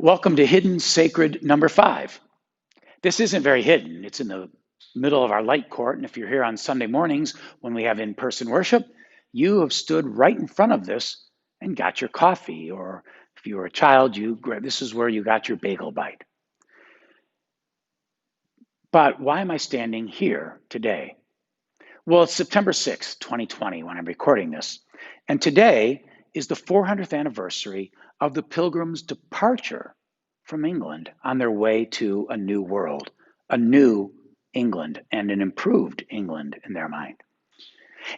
Welcome to Hidden Sacred number 5. This isn't very hidden. It's in the middle of our light court. And if you're here on Sunday mornings when we have in-person worship, you have stood right in front of this and got your coffee. Or if you were a child, this is where you got your bagel bite. But why am I standing here today? Well, it's September 6th, 2020, when I'm recording this. And today is the 400th anniversary of the Pilgrims' departure from England on their way to a new world, a new England, and an improved England in their mind.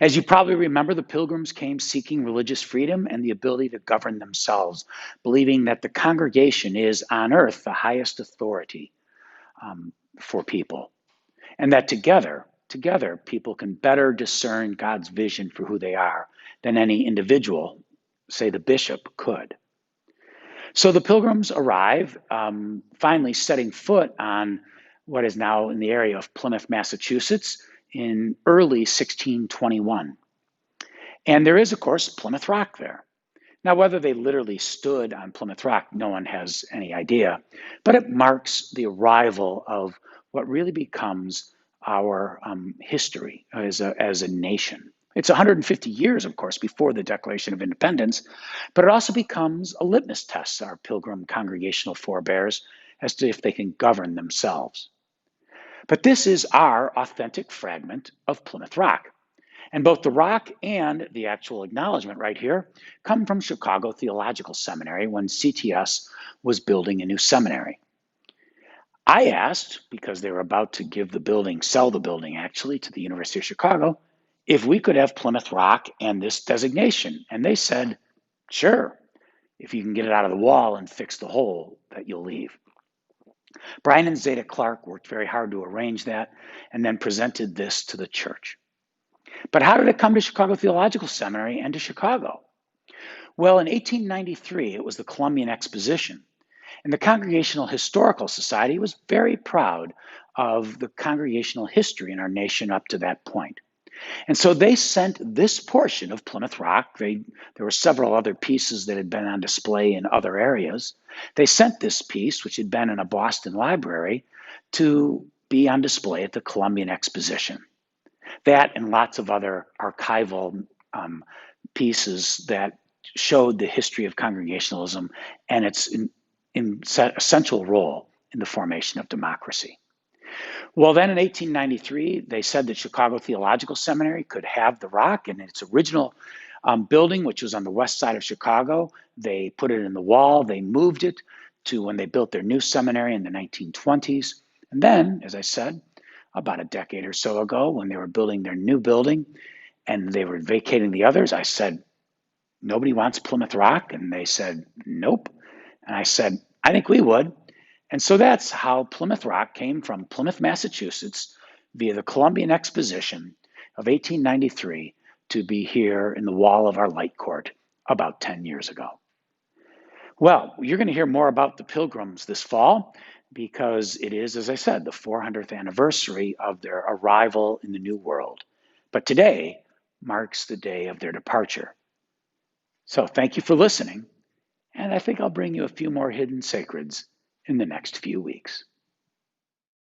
As you probably remember, the Pilgrims came seeking religious freedom and the ability to govern themselves, believing that the congregation is on earth the highest authority for people, and that together, people can better discern God's vision for who they are than any individual, say the bishop, could. So the Pilgrims arrive, finally setting foot on what is now in the area of Plymouth, Massachusetts, in early 1621. And there is, of course, Plymouth Rock there. Now, whether they literally stood on Plymouth Rock, no one has any idea, but it marks the arrival of what really becomes our history as a nation. It's 150 years, of course, before the Declaration of Independence, but it also becomes a litmus test, our Pilgrim congregational forebears, as to if they can govern themselves. But this is our authentic fragment of Plymouth Rock. And both the rock and the actual acknowledgement right here come from Chicago Theological Seminary when CTS was building a new seminary. I asked, because they were about to sell the building actually to the University of Chicago, if we could have Plymouth Rock and this designation. And they said, sure, if you can get it out of the wall and fix the hole that you'll leave. Brian and Zeta Clark worked very hard to arrange that and then presented this to the church. But how did it come to Chicago Theological Seminary and to Chicago? Well, in 1893, it was the Columbian Exposition. And the Congregational Historical Society was very proud of the congregational history in our nation up to that point. And so they sent this portion of Plymouth Rock. There were several other pieces that had been on display in other areas. They sent this piece, which had been in a Boston library, to be on display at the Columbian Exposition. That and lots of other archival pieces that showed the history of Congregationalism and its essential role in the formation of democracy. Well, then in 1893, they said that Chicago Theological Seminary could have the rock in its original building, which was on the west side of Chicago. They put it in the wall. They moved it to when they built their new seminary in the 1920s. And then, as I said, about a decade or so ago, when they were building their new building and they were vacating the others, I said, nobody wants Plymouth Rock? And they said, nope. And I said, I think we would. And so that's how Plymouth Rock came from Plymouth, Massachusetts, via the Columbian Exposition of 1893 to be here in the wall of our light court about 10 years ago. Well, you're going to hear more about the Pilgrims this fall because it is, as I said, the 400th anniversary of their arrival in the New World. But today marks the day of their departure. So thank you for listening, and I think I'll bring you a few more hidden sacreds in the next few weeks.